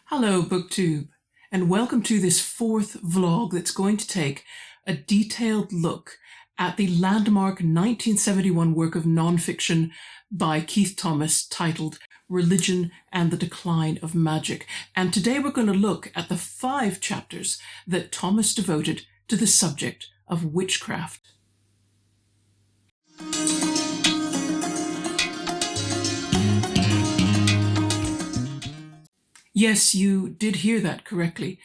Hello, BookTube, and welcome to this fourth vlog that's going to take a detailed look at the landmark 1971 work of nonfiction by Keith Thomas titled Religion and the Decline of Magic. And today we're going to look at the 5 chapters that Thomas devoted to the subject of witchcraft. Yes, you did hear that correctly.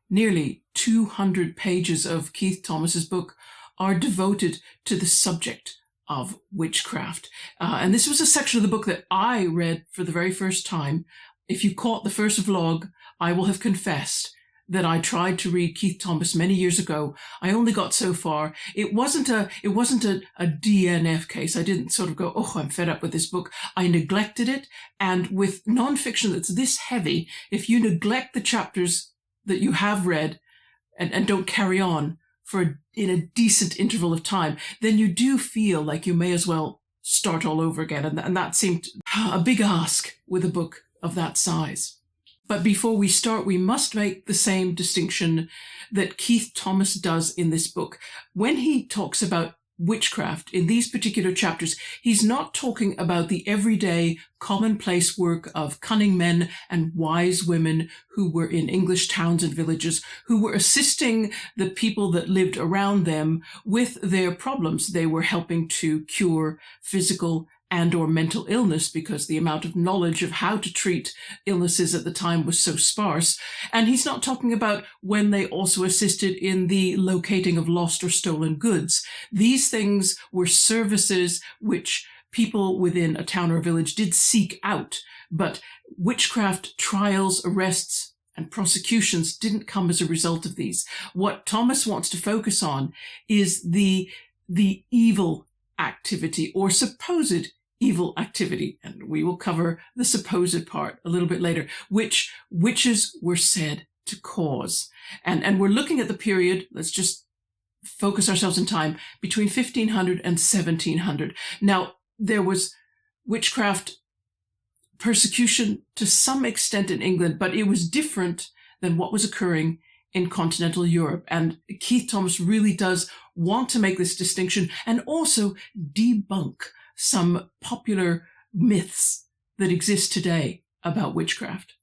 Nearly 200 pages of Keith Thomas's book are devoted to the subject of witchcraft. And this was a section of the book that I read for the very first time. If you caught the first vlog, I will have confessed that I tried to read Keith Thomas many years ago. I only got so far. It wasn't a DNF case. I didn't sort of go, oh, I'm fed up with this book. I neglected it. And with nonfiction that's this heavy, if you neglect the chapters that you have read and don't carry on in a decent interval of time, then you do feel like you may as well start all over again. And that seemed a big ask with a book of that size. But before we start, we must make the same distinction that Keith Thomas does in this book. When he talks about witchcraft in these particular chapters, he's not talking about the everyday commonplace work of cunning men and wise women who were in English towns and villages, who were assisting the people that lived around them with their problems. They were helping to cure physical and or mental illness because the amount of knowledge of how to treat illnesses at the time was so sparse. And he's not talking about when they also assisted in the locating of lost or stolen goods. These things were services which people within a town or a village did seek out, but witchcraft trials, arrests, and prosecutions didn't come as a result of these. What Thomas wants to focus on is the evil activity or supposed evil activity, and we will cover the supposed part a little bit later, which witches were said to cause. And we're looking at the period, let's just focus ourselves in time, between 1500 and 1700. Now, there was witchcraft persecution to some extent in England, but it was different than what was occurring in continental Europe. And Keith Thomas really does want to make this distinction and also debunk some popular myths that exist today about witchcraft.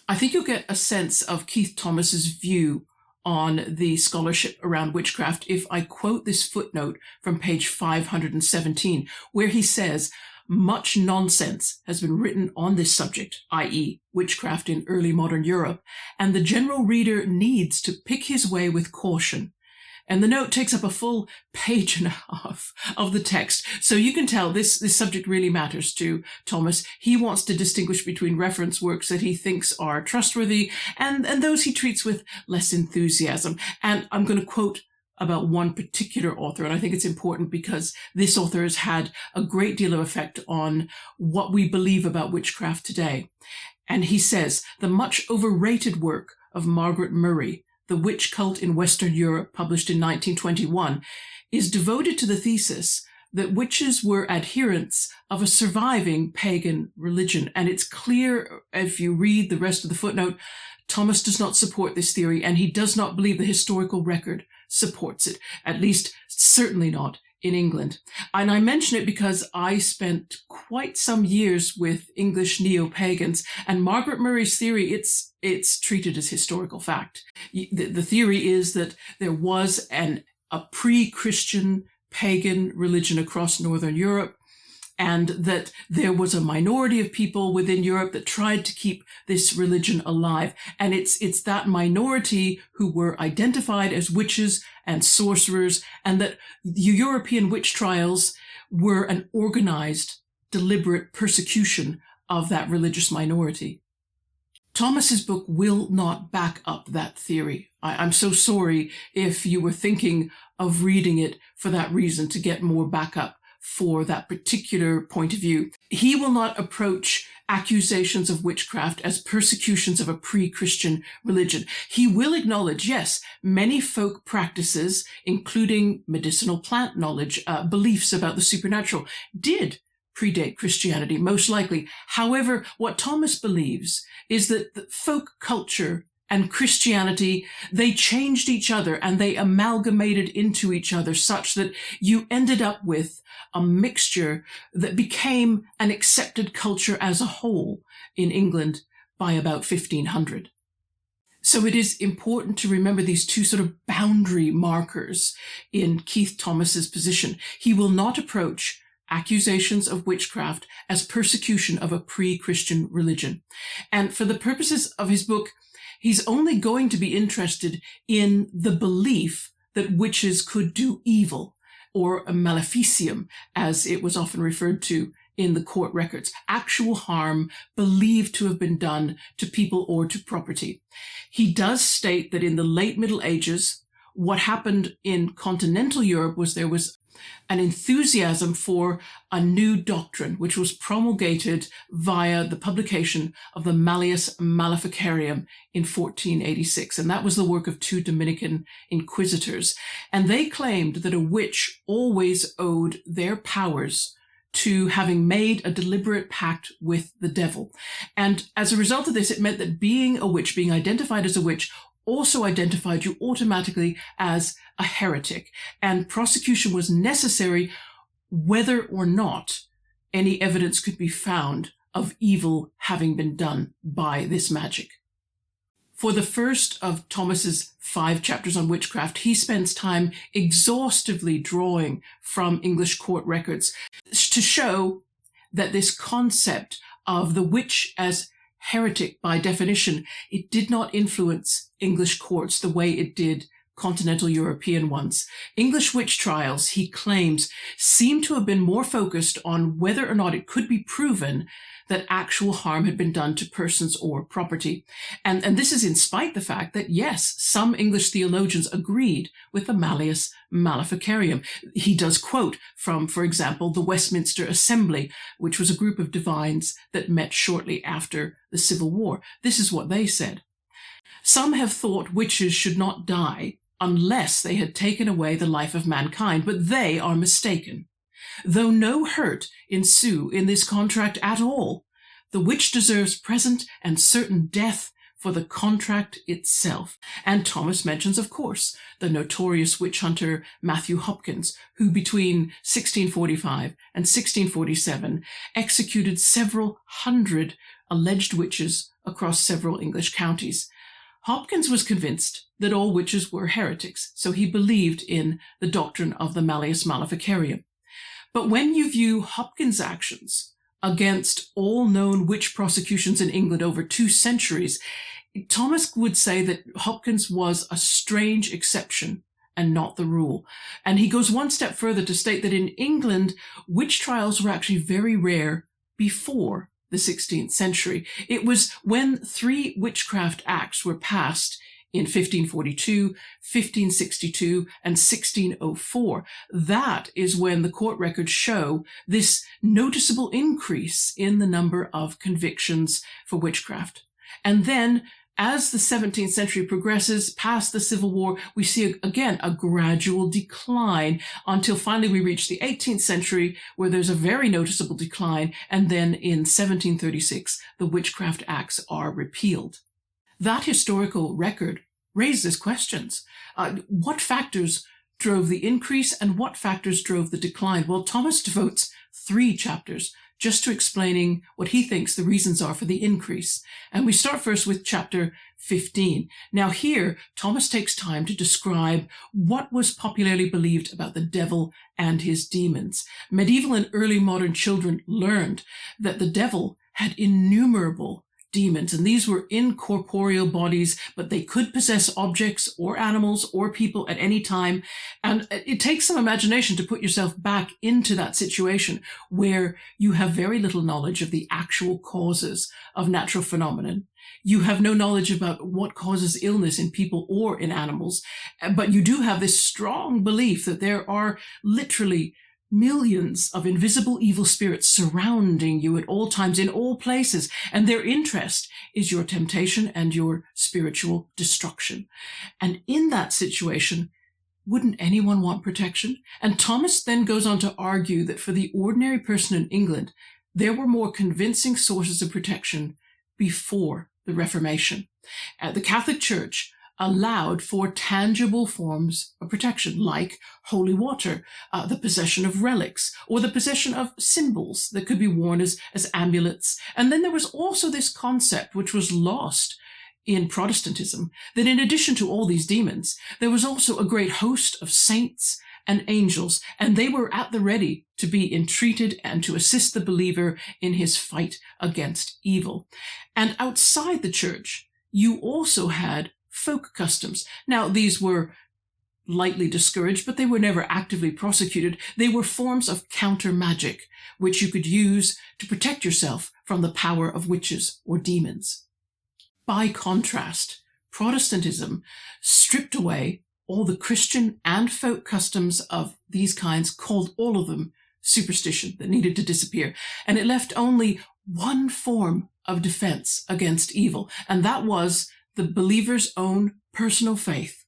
I think you'll get a sense of Keith Thomas's view on the scholarship around witchcraft if I quote this footnote from page 517, where he says, "Much nonsense has been written on this subject, i.e. witchcraft in early modern Europe, and the general reader needs to pick his way with caution." And the note takes up a full page and a half of the text. So you can tell this subject really matters to Thomas. He wants to distinguish between reference works that he thinks are trustworthy and those he treats with less enthusiasm. And I'm going to quote about one particular author, and I think it's important because this author has had a great deal of effect on what we believe about witchcraft today. And he says, "The much overrated work of Margaret Murray, The Witch Cult in Western Europe," published in 1921, is devoted to the thesis that witches were adherents of a surviving pagan religion. And it's clear, if you read the rest of the footnote, Thomas does not support this theory, and he does not believe the historical record supports it, at least certainly not in England. And I mention it because I spent quite some years with English neo-pagans, and Margaret Murray's theory, it's treated as historical fact. The theory is that there was a pre-Christian pagan religion across Northern Europe, and that there was a minority of people within Europe that tried to keep this religion alive. And it's that minority who were identified as witches and sorcerers, and that the European witch trials were an organized, deliberate persecution of that religious minority. Thomas's book will not back up that theory. I'm so sorry if you were thinking of reading it for that reason, to get more backup for that particular point of view. He will not approach accusations of witchcraft as persecutions of a pre-Christian religion. He will acknowledge, yes, many folk practices, including medicinal plant knowledge, beliefs about the supernatural, did predate Christianity, most likely. However, what Thomas believes is that the folk culture and Christianity, they changed each other and they amalgamated into each other such that you ended up with a mixture that became an accepted culture as a whole in England by about 1500. So it is important to remember these two sort of boundary markers in Keith Thomas's position. He will not approach accusations of witchcraft as persecution of a pre-Christian religion. And for the purposes of his book, he's only going to be interested in the belief that witches could do evil, or a maleficium, as it was often referred to in the court records, actual harm believed to have been done to people or to property. He does state that in the late Middle Ages, what happened in continental Europe was there was an enthusiasm for a new doctrine, which was promulgated via the publication of the Malleus Maleficarium in 1486. And that was the work of two Dominican inquisitors. And they claimed that a witch always owed their powers to having made a deliberate pact with the devil. And as a result of this, it meant that being a witch, being identified as a witch, also identified you automatically as a heretic. And prosecution was necessary whether or not any evidence could be found of evil having been done by this magic. For the first of Thomas's 5 chapters on witchcraft, he spends time exhaustively drawing from English court records to show that this concept of the witch as heretic by definition, it did not influence English courts the way it did continental European ones. English witch trials, he claims, seem to have been more focused on whether or not it could be proven that actual harm had been done to persons or property. And this is in spite the fact that, yes, some English theologians agreed with the Malleus Maleficarium. He does quote from, for example, the Westminster Assembly, which was a group of divines that met shortly after the Civil War. This is what they said. Some have thought witches should not die unless they had taken away the life of mankind, but they are mistaken. Though no hurt ensue in this contract at all, the witch deserves present and certain death for the contract itself. And Thomas mentions, of course, the notorious witch hunter Matthew Hopkins, who between 1645 and 1647 executed several hundred alleged witches across several English counties. Hopkins was convinced that all witches were heretics, so he believed in the doctrine of the Malleus Maleficarium. But when you view Hopkins' actions against all known witch prosecutions in England over 2 centuries, Thomas would say that Hopkins was a strange exception and not the rule. And he goes one step further to state that in England, witch trials were actually very rare before the 16th century. It was when 3 witchcraft acts were passed in 1542, 1562, and 1604. That is when the court records show this noticeable increase in the number of convictions for witchcraft. And then, as the 17th century progresses past the Civil War, we see again a gradual decline until finally we reach the 18th century, where there's a very noticeable decline, and then in 1736 the Witchcraft Acts are repealed. That historical record raises questions. What factors drove the increase and what factors drove the decline? Well, Thomas devotes 3 chapters just to explaining what he thinks the reasons are for the increase. And we start first with chapter 15. Now here, Thomas takes time to describe what was popularly believed about the devil and his demons. Medieval and early modern children learned that the devil had innumerable demons, and these were incorporeal bodies, but they could possess objects or animals or people at any time. And it takes some imagination to put yourself back into that situation where you have very little knowledge of the actual causes of natural phenomenon. You have no knowledge about what causes illness in people or in animals, but you do have this strong belief that there are literally millions of invisible evil spirits surrounding you at all times, in all places, and their interest is your temptation and your spiritual destruction. And in that situation, wouldn't anyone want protection? And Thomas then goes on to argue that for the ordinary person in England, there were more convincing sources of protection before the Reformation. The Catholic Church allowed for tangible forms of protection, like holy water, the possession of relics, or the possession of symbols that could be worn as amulets. And then there was also this concept, which was lost in Protestantism, that in addition to all these demons, there was also a great host of saints and angels, and they were at the ready to be entreated and to assist the believer in his fight against evil. And outside the church, you also had folk customs. Now, these were lightly discouraged, but they were never actively prosecuted. They were forms of counter magic, which you could use to protect yourself from the power of witches or demons. By contrast, Protestantism stripped away all the Christian and folk customs of these kinds, called all of them superstition, that needed to disappear. And it left only one form of defense against evil, and that was the believer's own personal faith.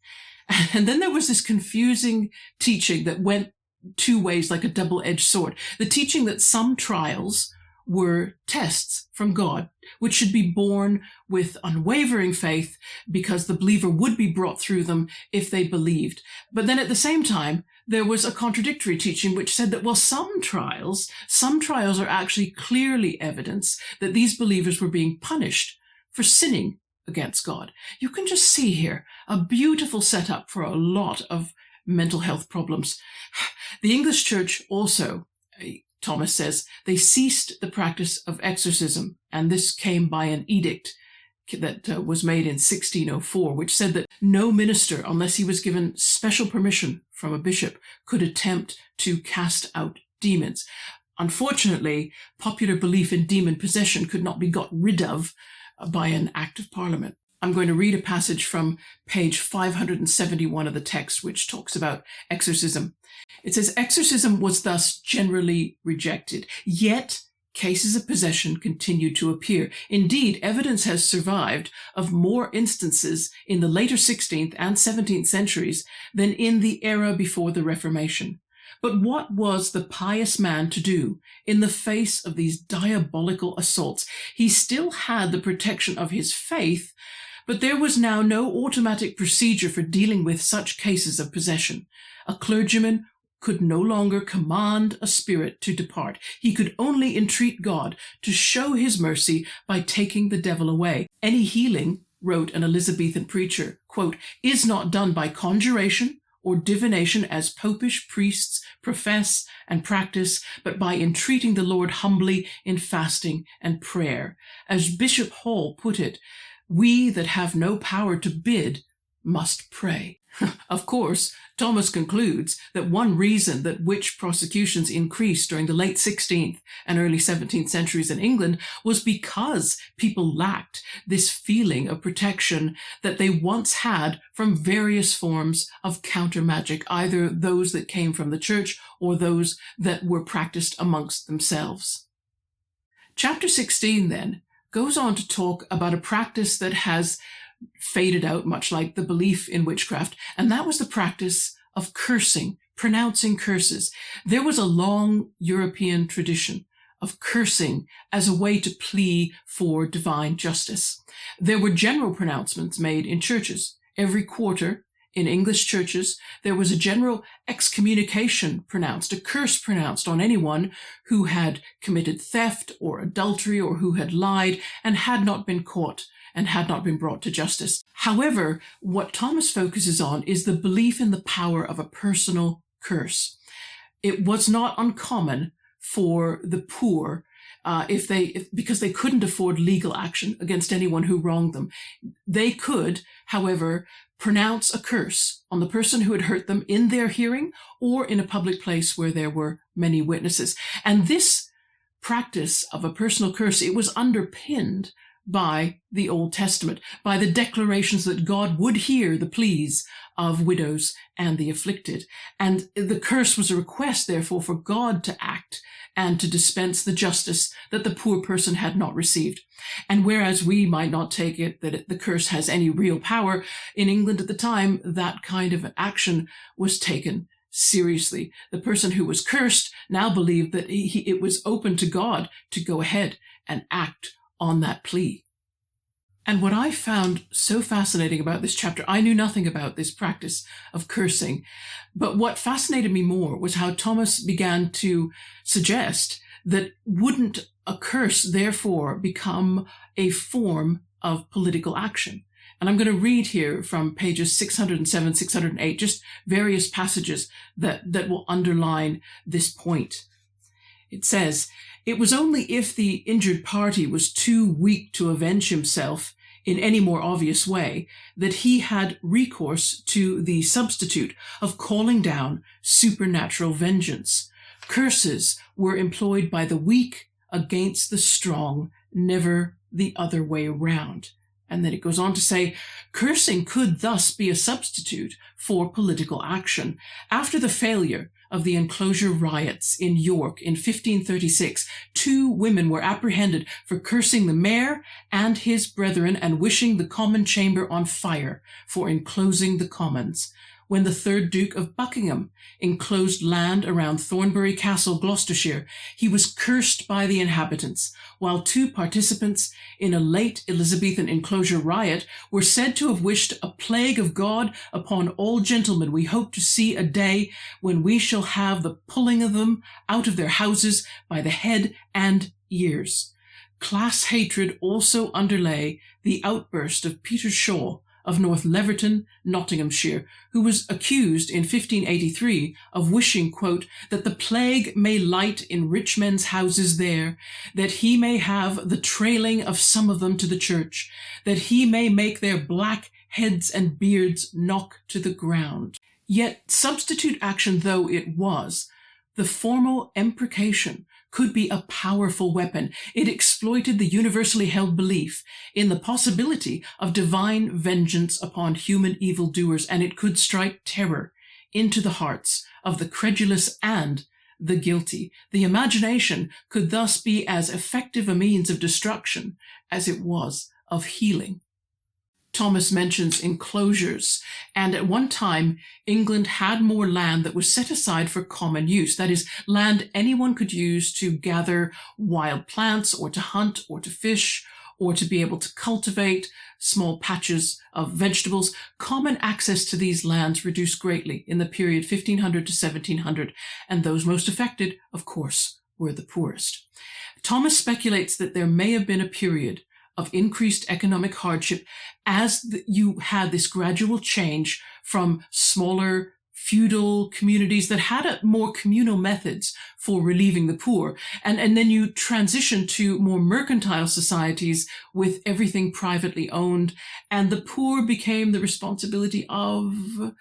And then there was this confusing teaching that went two ways like a double-edged sword. The teaching that some trials were tests from God, which should be borne with unwavering faith because the believer would be brought through them if they believed. But then at the same time, there was a contradictory teaching which said that, well, some trials are actually clearly evidence that these believers were being punished for sinning against God. You can just see here a beautiful setup for a lot of mental health problems. The English church also, Thomas says, they ceased the practice of exorcism, and this came by an edict that was made in 1604, which said that no minister, unless he was given special permission from a bishop, could attempt to cast out demons. Unfortunately, popular belief in demon possession could not be got rid of by an act of parliament. I'm going to read a passage from page 571 of the text, which talks about exorcism. It says, "Exorcism was thus generally rejected, yet cases of possession continued to appear. Indeed, evidence has survived of more instances in the later 16th and 17th centuries than in the era before the Reformation. But what was the pious man to do in the face of these diabolical assaults? He still had the protection of his faith, but there was now no automatic procedure for dealing with such cases of possession. A clergyman could no longer command a spirit to depart. He could only entreat God to show his mercy by taking the devil away. Any healing," wrote an Elizabethan preacher, quote, "is not done by conjuration or divination as popish priests profess and practice, but by entreating the Lord humbly in fasting and prayer. As Bishop Hall put it, we that have no power to bid must pray." Of course, Thomas concludes that one reason that witch prosecutions increased during the late 16th and early 17th centuries in England was because people lacked this feeling of protection that they once had from various forms of counter magic, either those that came from the church or those that were practiced amongst themselves. Chapter 16 then goes on to talk about a practice that has faded out, much like the belief in witchcraft, and that was the practice of cursing, pronouncing curses. There was a long European tradition of cursing as a way to plea for divine justice. There were general pronouncements made in churches. Every quarter, in English churches, there was a general excommunication pronounced, a curse pronounced on anyone who had committed theft or adultery or who had lied and had not been caught and had not been brought to justice. However, what Thomas focuses on is the belief in the power of a personal curse. It was not uncommon for the poor, because they couldn't afford legal action against anyone who wronged them. They could, however, pronounce a curse on the person who had hurt them in their hearing or in a public place where there were many witnesses. And this practice of a personal curse, it was underpinned by the Old Testament, by the declarations that God would hear the pleas of widows and the afflicted. And the curse was a request, therefore, for God to act and to dispense the justice that the poor person had not received. And whereas we might not take it that the curse has any real power, in England at the time, that kind of action was taken seriously. The person who was cursed now believed that it was open to God to go ahead and act on that plea. And what I found so fascinating about this chapter, I knew nothing about this practice of cursing, but what fascinated me more was how Thomas began to suggest that wouldn't a curse therefore become a form of political action? And I'm going to read here from pages 607, 608, just various passages that will underline this point. It says, "It was only if the injured party was too weak to avenge himself in any more obvious way that he had recourse to the substitute of calling down supernatural vengeance. Curses were employed by the weak against the strong, never the other way around." And then it goes on to say, cursing could thus be a substitute for political action. After the failure of the enclosure riots in York in 1536, 2 women were apprehended for cursing the mayor and his brethren and wishing the common chamber on fire for enclosing the commons. When the 3rd Duke of Buckingham enclosed land around Thornbury Castle, Gloucestershire, he was cursed by the inhabitants, while 2 participants in a late Elizabethan enclosure riot were said to have wished a plague of God upon all gentlemen. We hope to see a day when we shall have the pulling of them out of their houses by the head and ears. Class hatred also underlay the outburst of Peter Shaw of North Leverton, Nottinghamshire, who was accused in 1583 of wishing, quote, "that the plague may light in rich men's houses there, that he may have the trailing of some of them to the church, that he may make their black heads and beards knock to the ground." Yet, substitute action though it was, the formal imprecation could be a powerful weapon. It exploited the universally held belief in the possibility of divine vengeance upon human evildoers, and it could strike terror into the hearts of the credulous and the guilty. The imagination could thus be as effective a means of destruction as it was of healing. Thomas mentions enclosures, and at one time, England had more land that was set aside for common use. That is, land anyone could use to gather wild plants or to hunt or to fish or to be able to cultivate small patches of vegetables. Common access to these lands reduced greatly in the period 1500 to 1700, and those most affected, of course, were the poorest. Thomas speculates that there may have been a period of increased economic hardship as you had this gradual change from smaller feudal communities that had more communal methods for relieving the poor. And then you transition to more mercantile societies with everything privately owned, and the poor became the responsibility of,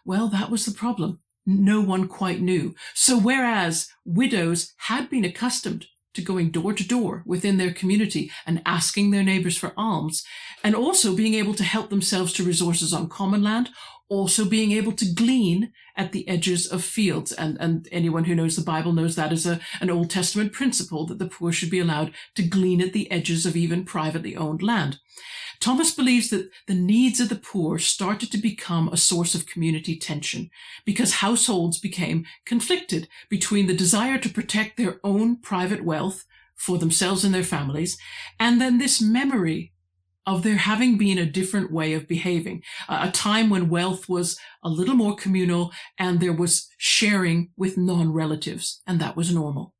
well, that was the problem. No one quite knew. So whereas widows had been accustomed to going door to door within their community and asking their neighbors for alms, and also being able to help themselves to resources on common land, also being able to glean at the edges of fields. And anyone who knows the Bible knows that is an Old Testament principle, that the poor should be allowed to glean at the edges of even privately owned land. Thomas believes that the needs of the poor started to become a source of community tension because households became conflicted between the desire to protect their own private wealth for themselves and their families, and then this memory of there having been a different way of behaving, a time when wealth was a little more communal and there was sharing with non-relatives, and that was normal.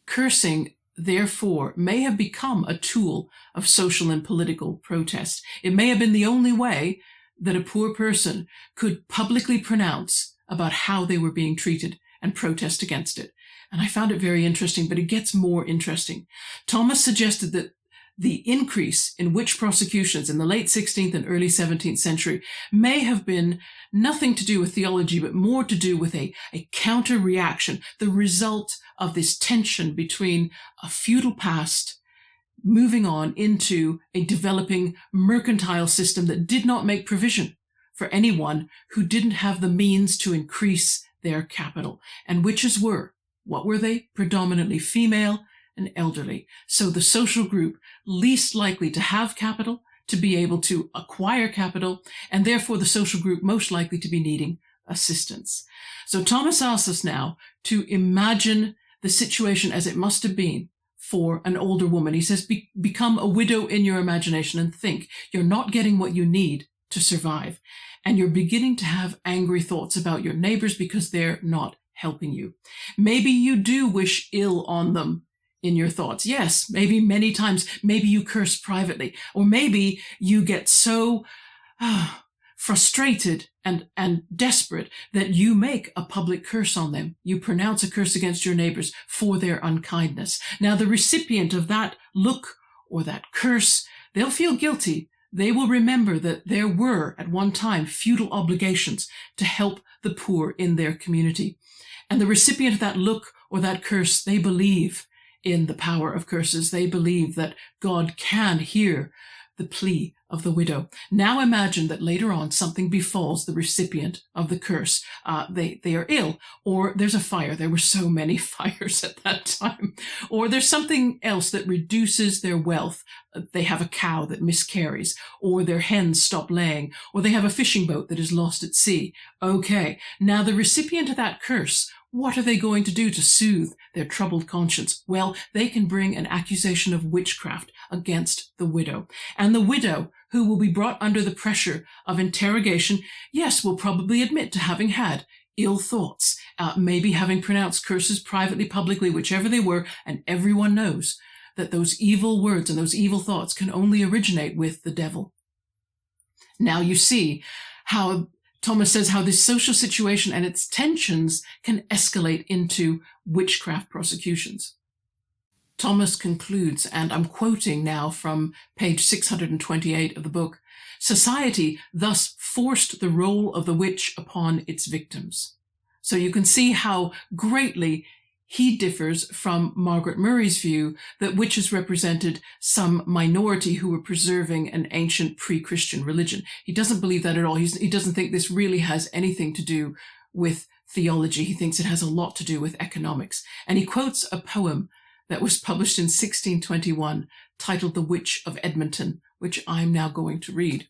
Cursing, therefore, may have become a tool of social and political protest. It may have been the only way that a poor person could publicly pronounce about how they were being treated and protest against it. And I found it very interesting, but it gets more interesting. Thomas suggested that the increase in witch prosecutions in the late 16th and early 17th century may have been nothing to do with theology, but more to do with a counter-reaction, the result of this tension between a feudal past moving on into a developing mercantile system that did not make provision for anyone who didn't have the means to increase their capital. And witches were, what were they? Predominantly female and elderly. So the social group least likely to have capital, to be able to acquire capital, and therefore the social group most likely to be needing assistance. So Thomas asks us now to imagine the situation as it must have been for an older woman. He says, become a widow in your imagination and think you're not getting what you need to survive. And you're beginning to have angry thoughts about your neighbors because they're not helping you. Maybe you do wish ill on them in your thoughts. Yes, maybe many times. Maybe you curse privately, or maybe you get so frustrated and desperate that you make a public curse on them. You pronounce a curse against your neighbors for their unkindness. Now, the recipient of that look or that curse, they'll feel guilty. They will remember that there were at one time feudal obligations to help the poor in their community. And the recipient of that look or that curse, they believe in the power of curses. They believe that God can hear the plea of the widow. Now imagine that later on something befalls the recipient of the curse. They are ill, or there's a fire. There were so many fires at that time. Or there's something else that reduces their wealth. They have a cow that miscarries, or their hens stop laying, or they have a fishing boat that is lost at sea. Okay, now the recipient of that curse, what are they going to do to soothe their troubled conscience? Well, they can bring an accusation of witchcraft against the widow. And the widow, who will be brought under the pressure of interrogation, yes, will probably admit to having had ill thoughts, maybe having pronounced curses privately, publicly, whichever they were, and everyone knows that those evil words and those evil thoughts can only originate with the devil. Now you see how Thomas says how this social situation and its tensions can escalate into witchcraft prosecutions. Thomas concludes, and I'm quoting now from page 628 of the book, society thus forced the role of the witch upon its victims. So you can see how greatly he differs from Margaret Murray's view that witches represented some minority who were preserving an ancient pre-Christian religion. He doesn't believe that at all. He doesn't think this really has anything to do with theology. He thinks it has a lot to do with economics. And he quotes a poem that was published in 1621 titled The Witch of Edmonton, which I'm now going to read.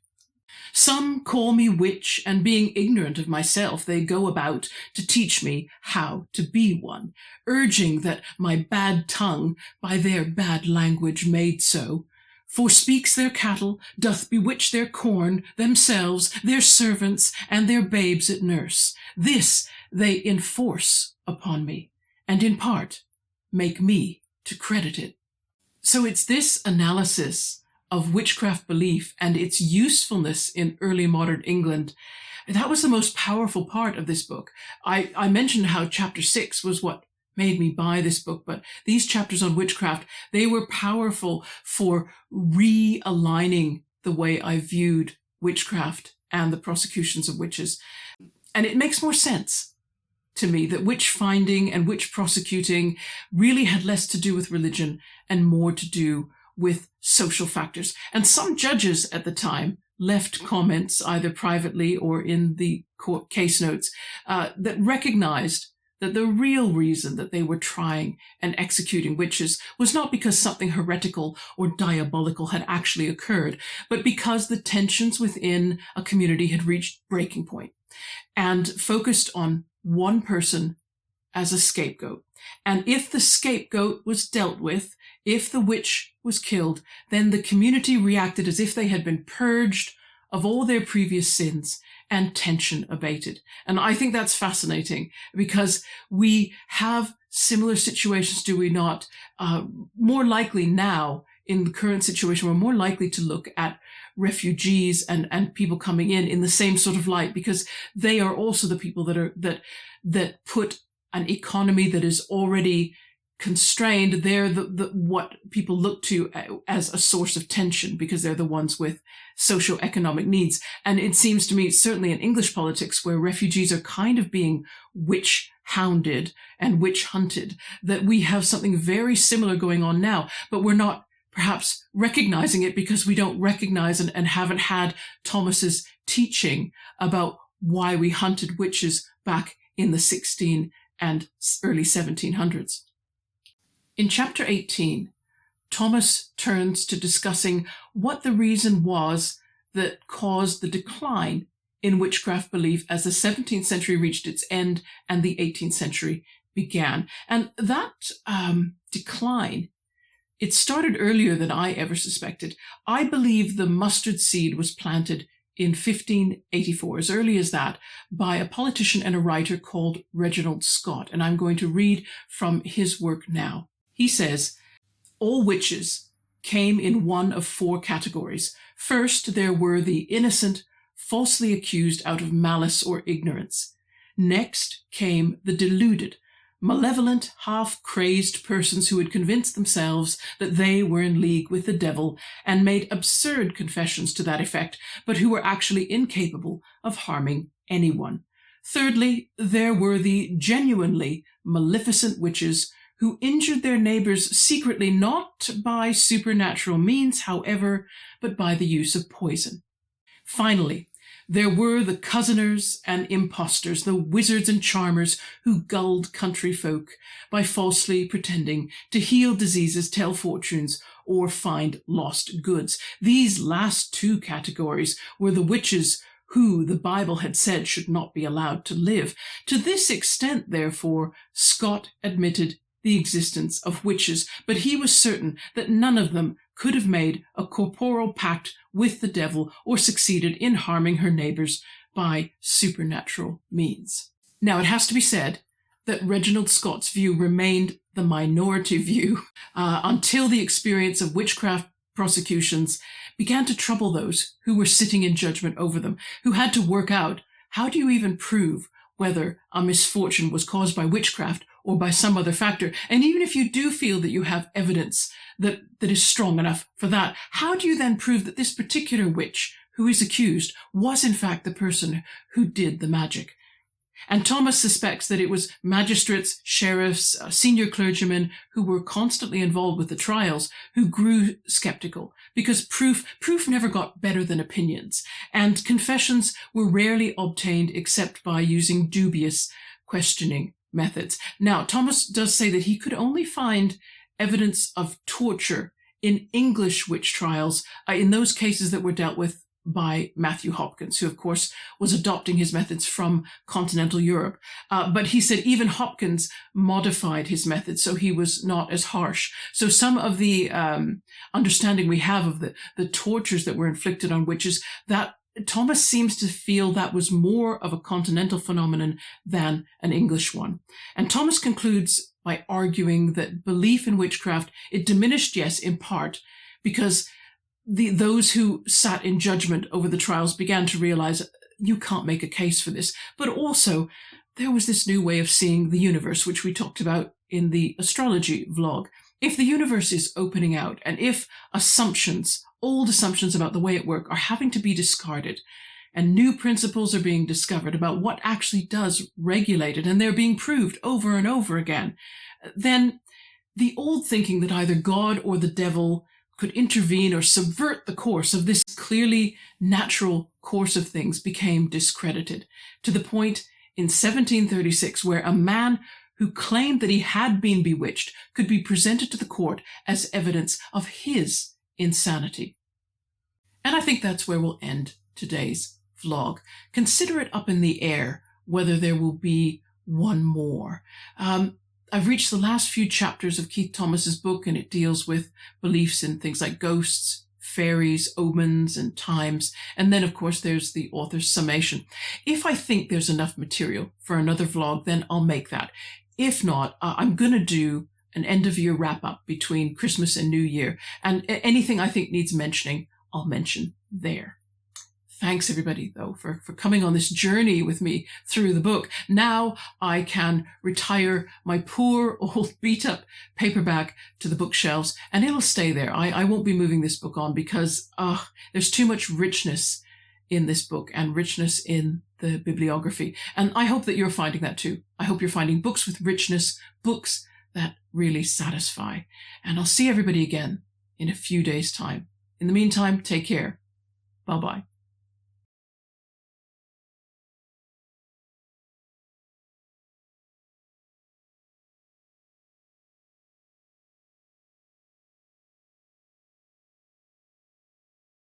Some call me witch, and being ignorant of myself, they go about to teach me how to be one, urging that my bad tongue by their bad language made so forspeaks their cattle, doth bewitch their corn, themselves, their servants, and their babes at nurse. This they enforce upon me, and in part make me to credit it. So it's this analysis of witchcraft belief and its usefulness in early modern England. That was the most powerful part of this book. I mentioned how chapter 6 was what made me buy this book, but these chapters on witchcraft, they were powerful for realigning the way I viewed witchcraft and the prosecutions of witches. And it makes more sense to me that witch finding and witch prosecuting really had less to do with religion and more to do with social factors. And some judges at the time left comments, either privately or in the court case notes, that recognized that the real reason that they were trying and executing witches was not because something heretical or diabolical had actually occurred, but because the tensions within a community had reached breaking point and focused on one person as a scapegoat. And if the scapegoat was dealt with, if the witch was killed, then the community reacted as if they had been purged of all their previous sins and tension abated. And I think that's fascinating because we have similar situations, do we not? More likely now in the current situation, we're more likely to look at refugees and people coming in the same sort of light, because they are also the people that put an economy that is already constrained. They're the what people look to as a source of tension because they're the ones with socioeconomic needs. And it seems to me, certainly in English politics, where refugees are kind of being witch hounded and witch hunted, that we have something very similar going on now, but we're not perhaps recognizing it because we don't recognize and haven't had Thomas's teaching about why we hunted witches back in the 16 and early 1700s. In chapter 18, Thomas turns to discussing what the reason was that caused the decline in witchcraft belief as the 17th century reached its end and the 18th century began. And that decline, it started earlier than I ever suspected. I believe the mustard seed was planted in 1584, as early as that, by a politician and a writer called Reginald Scott. And I'm going to read from his work now. He says, "All witches came in one of four categories. First, there were the innocent, falsely accused out of malice or ignorance. Next came the deluded, malevolent, half-crazed persons who had convinced themselves that they were in league with the devil and made absurd confessions to that effect, but who were actually incapable of harming anyone. Thirdly, there were the genuinely maleficent witches who injured their neighbors secretly, not by supernatural means, however, but by the use of poison. Finally, there were the cozeners and impostors, the wizards and charmers who gulled country folk by falsely pretending to heal diseases, tell fortunes, or find lost goods. These last two categories were the witches who the Bible had said should not be allowed to live. To this extent, therefore, Scott admitted the existence of witches, but he was certain that none of them could have made a corporal pact with the devil or succeeded in harming her neighbors by supernatural means." Now, it has to be said that Reginald Scott's view remained the minority view until the experience of witchcraft prosecutions began to trouble those who were sitting in judgment over them, who had to work out, how do you even prove whether a misfortune was caused by witchcraft or by some other factor? And even if you do feel that you have evidence that is strong enough for that, how do you then prove that this particular witch who is accused was in fact the person who did the magic? And Thomas suspects that it was magistrates, sheriffs, senior clergymen who were constantly involved with the trials who grew skeptical, because proof never got better than opinions, and confessions were rarely obtained except by using dubious questioning methods. Now, Thomas does say that he could only find evidence of torture in English witch trials, in those cases that were dealt with by Matthew Hopkins, who of course was adopting his methods from continental Europe. But he said even Hopkins modified his methods, so he was not as harsh. So some of the understanding we have of the tortures that were inflicted on witches, that Thomas seems to feel that was more of a continental phenomenon than an English one. And Thomas concludes by arguing that belief in witchcraft, it diminished, yes, in part, because those who sat in judgment over the trials began to realize you can't make a case for this. But also, there was this new way of seeing the universe, which we talked about in the astrology vlog. If the universe is opening out, and if old assumptions about the way it works are having to be discarded, and new principles are being discovered about what actually does regulate it, and they're being proved over and over again, then the old thinking that either God or the devil could intervene or subvert the course of this clearly natural course of things became discredited, to the point in 1736 where a man who claimed that he had been bewitched could be presented to the court as evidence of his insanity. And I think that's where we'll end today's vlog. Consider it up in the air whether there will be one more. I've reached the last few chapters of Keith Thomas's book, and it deals with beliefs in things like ghosts, fairies, omens, and times. And then, of course, there's the author's summation. If I think there's enough material for another vlog, then I'll make that. If not, I'm going to do an end-of-year wrap-up between Christmas and New Year. And anything I think needs mentioning, I'll mention there. Thanks, everybody, though, for coming on this journey with me through the book. Now I can retire my poor old beat-up paperback to the bookshelves, and it'll stay there. I won't be moving this book on because there's too much richness in this book and richness in the bibliography. And I hope that you're finding that too. I hope you're finding books with richness, books that really satisfy. And I'll see everybody again in a few days' time. In the meantime, take care. Bye-bye.